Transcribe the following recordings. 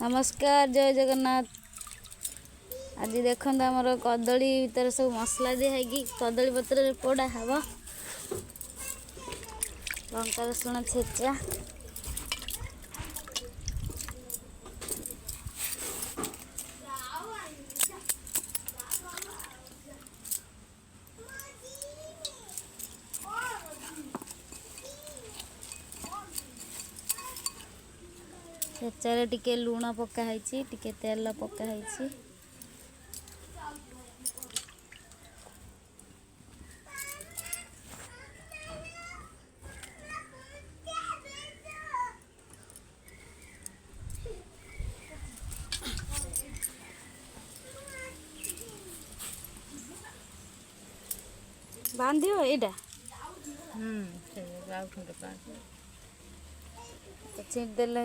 नमस्कार जय जगन्नाथ। आज देखते आमर कदली भीतर सब मसला दिखाई कदली पत्र पोड़ा हम लंका रसुण छेचा छेचारे टिके लुण पकाई टिके तेल पकाई बांधियो एटा छीट देला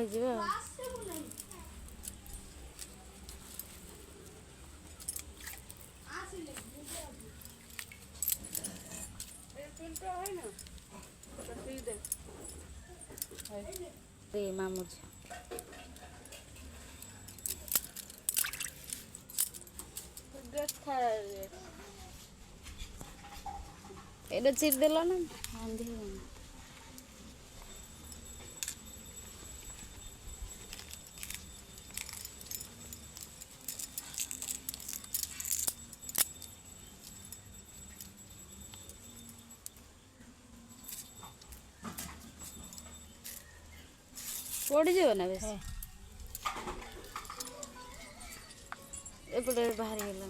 मामू एटा छीट देला ना बांधी पड़ जाओ ना बेस एपटे बाहर गला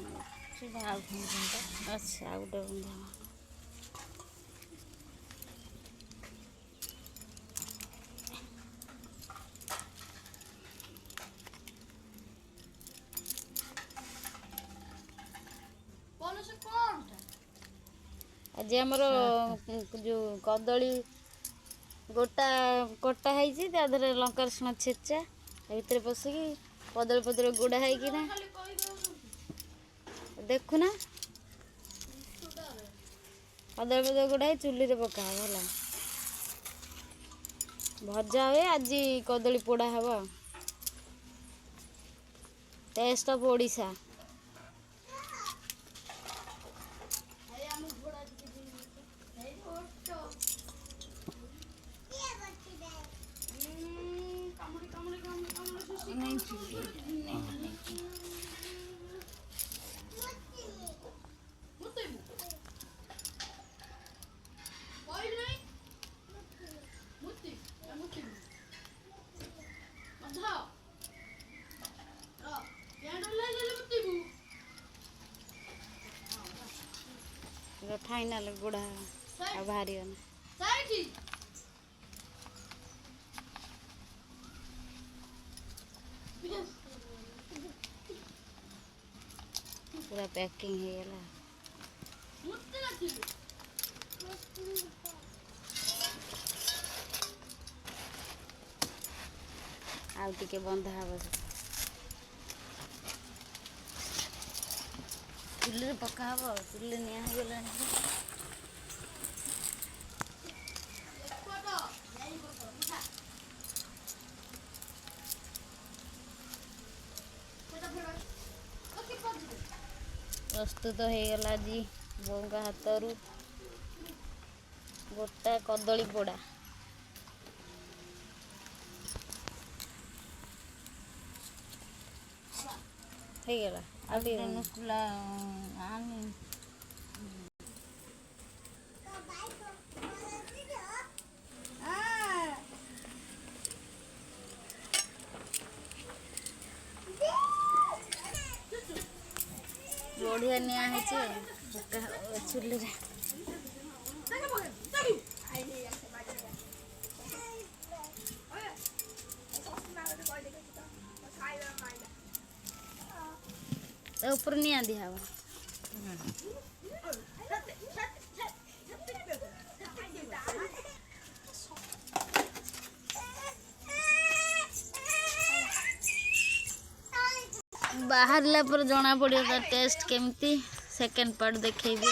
अच्छा आ गोटे बंधा आज आमर जो कदली गोटा कटा है लंका रसुण छेचा भीतर पशिकी कदली पत्र गुड़ा है देखुना कदली पत्र गुड़ा चुली पका है भजा हुए आज कदली पोड़ा हम टेस्ट ऑफ ओडिशा फाइनल गुड़ा बाहर पूरा पैकिंग है आउ टिके बंधा हम चुल्ली पका हम चुल्ली निया गला प्रस्तुत हो गला जी बोंगा हाथरू गोटा कदली पोड़ा हो गला नुकुला बढ़िया निया चुल्ली ऊपर निया दिया बाहर पर जना पड़ो टेस्ट केमती सेकेंड पार्ट देखेबी।